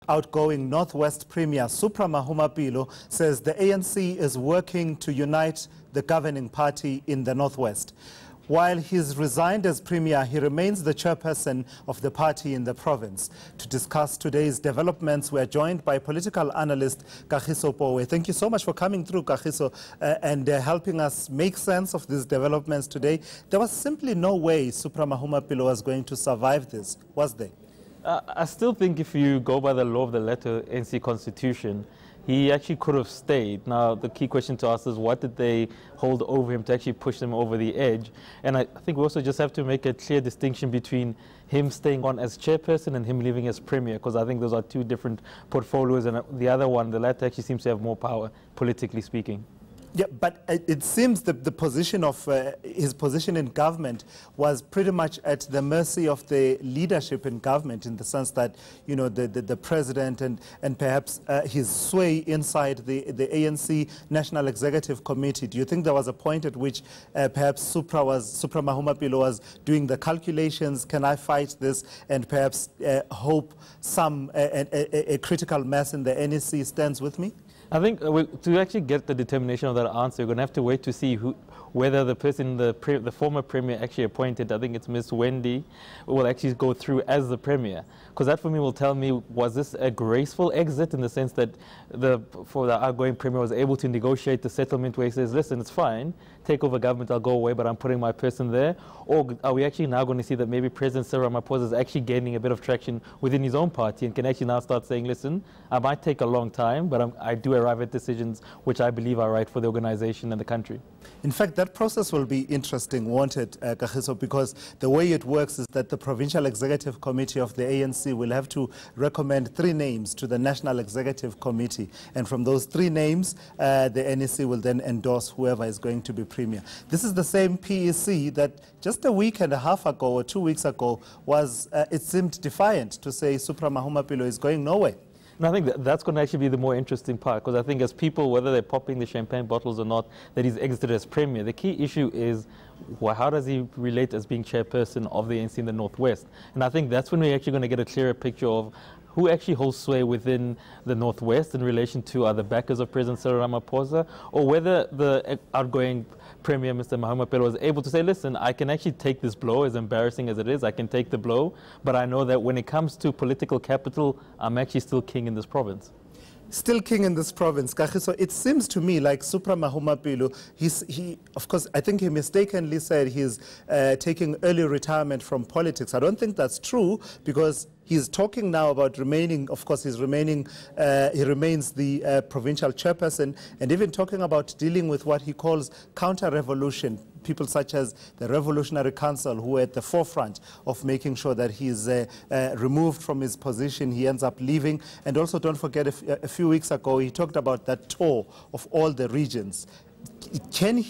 Outgoing Northwest Premier Supra Mahumapelo says the ANC is working to unite the governing party in the Northwest. While he's resigned as Premier, he remains the chairperson of the party in the province. To discuss today's developments, we are joined by political analyst Kagiso Pooe. Thank you so much for coming through, Kagiso, and helping us make sense of these developments today. There was simply no way Supra Mahumapelo was going to survive this, was there? I still think if you go by the law of the letter ANC Constitution, he actually could have stayed. Now, the key question to ask is what did they hold over him to actually push them over the edge? And I think we also just have to make a clear distinction between him staying on as chairperson and him leaving as premier, because I think those are two different portfolios, and the other one, the latter, actually seems to have more power, politically speaking. Yeah, but it seems that the position of his position in government was pretty much at the mercy of the leadership in government, in the sense that, you know, the president and perhaps his sway inside the ANC National Executive Committee. Do you think there was a point at which perhaps Supra Mahumapelo was doing the calculations, can I fight this, and perhaps hope a critical mass in the NEC stands with me? I think to actually get the determination of that answer, you're going to have to wait to see whether the person, the former premier actually appointed, I think it's Miss Wendy, will actually go through as the premier. Because that for me will tell me, was this a graceful exit in the sense that for the outgoing premier was able to negotiate the settlement where he says, listen, it's fine, take over government, I'll go away, but I'm putting my person there? Or are we actually now going to see that maybe President Cyril Ramaphosa is actually gaining a bit of traction within his own party and can actually now start saying, listen, I might take a long time, but I do arrive at decisions which I believe are right for the organization and the country. In fact, that process will be interesting, won't it, Kagiso, because the way it works is that the Provincial Executive Committee of the ANC will have to recommend 3 names to the National Executive Committee, and from those 3 names, the NEC will then endorse whoever is going to be premier. This is the same PEC that just a week and a half ago or 2 weeks ago was, it seemed defiant to say Supra Mahumapelo is going nowhere. And I think that's going to actually be the more interesting part, because I think as people, whether they're popping the champagne bottles or not, that he's exited as premier, the key issue is, well, how does he relate as being chairperson of the ANC in the Northwest? And I think that's when we're actually going to get a clearer picture of who actually holds sway within the Northwest in relation to other backers of President Cyril Ramaphosa, or whether the outgoing Premier, Mr. Mahumapelo, was able to say, listen, I can actually take this blow, as embarrassing as it is, I can take the blow, but I know that when it comes to political capital, I'm actually still king in this province. Still king in this province, Kagiso. It seems to me like Supra Mahumapelo, of course, I think he mistakenly said he's taking early retirement from politics. I don't think that's true, because he's talking now about remaining, of course, he remains the provincial chairperson, and even talking about dealing with what he calls counter-revolution. People such as the Revolutionary Council, who are at the forefront of making sure that he's removed from his position, he ends up leaving. And also, don't forget, a few weeks ago, he talked about that tour of all the regions. Can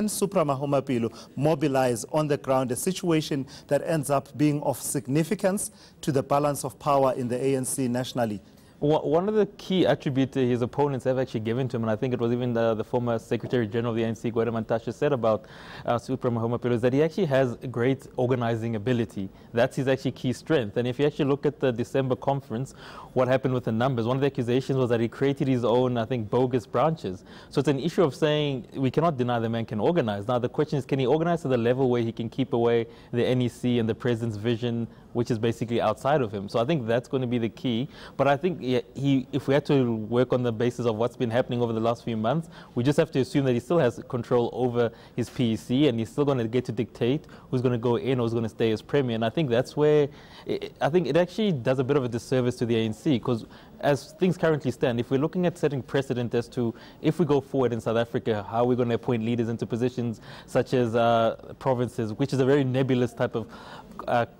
Supra Mahumapelo mobilize on the ground a situation that ends up being of significance to the balance of power in the ANC nationally? One of the key attributes his opponents have actually given to him, and I think it was even the former Secretary General of the ANC, Gwede Mantashe, said about Supra Mahumapelo, is that he actually has great organizing ability. That's his actually key strength. And if you actually look at the December conference, what happened with the numbers, one of the accusations was that he created his own, I think, bogus branches. So it's an issue of saying we cannot deny the man can organize. Now the question is, can he organize to the level where he can keep away the NEC and the president's vision, which is basically outside of him? So I think that's going to be the key. But I think if we had to work on the basis of what's been happening over the last few months, we just have to assume that he still has control over his PEC, and he's still going to get to dictate who's going to go in or who's going to stay as premier. And I think that's where I think it actually does a bit of a disservice to the ANC, because as things currently stand, if we're looking at setting precedent as to if we go forward in South Africa, how we're going to appoint leaders into positions such as provinces, which is a very nebulous type of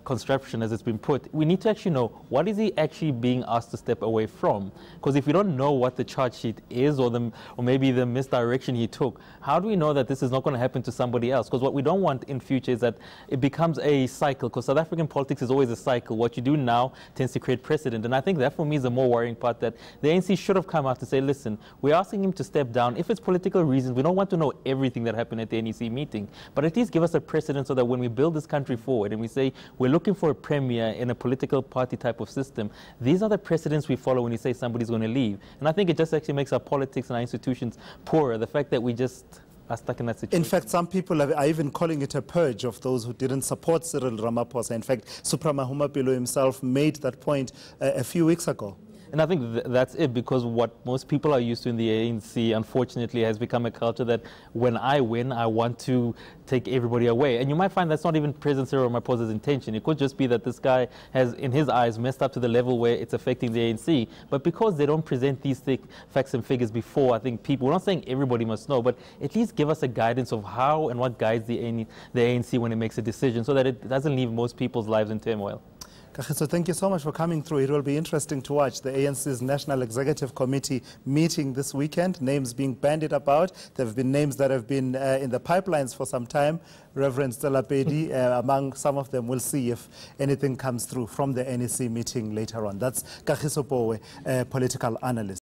construction as it's been put, we need to actually know what is he actually being asked to step away from. Because if we don't know what the charge sheet is, or maybe the misdirection he took, how do we know that this is not going to happen to somebody else? Because what we don't want in future is that it becomes a cycle, because South African politics is always a cycle. What you do now tends to create precedent, and I think that for me is the more worrying part, that the ANC should have come out to say, listen, we're asking him to step down. If it's political reasons, we don't want to know everything that happened at the NEC meeting, but at least give us a precedent so that when we build this country forward and we say we're looking for a premier in a political party type of system, these are the precedents we follow when you say somebody's going to leave. And I think it just actually makes our politics and our institutions poorer, the fact that we just are stuck in that situation. In fact, some people are even calling it a purge of those who didn't support Cyril Ramaphosa. In fact, Supra Mahumapelo himself made that point a few weeks ago. And I think that's it, because what most people are used to in the ANC, unfortunately, has become a culture that when I win, I want to take everybody away. And you might find that's not even President Cyril Ramaphosa's intention. It could just be that this guy has, in his eyes, messed up to the level where it's affecting the ANC. But because they don't present these thick facts and figures before, I think people, we're not saying everybody must know, but at least give us a guidance of how and what guides the ANC when it makes a decision, so that it doesn't leave most people's lives in turmoil. Kagiso, thank you so much for coming through. It will be interesting to watch the ANC's National Executive Committee meeting this weekend, names being bandied about. There have been names that have been in the pipelines for some time. Reverend Stella Pedi, among some of them. We'll see if anything comes through from the NEC meeting later on. That's Kagiso Pooe, political analyst.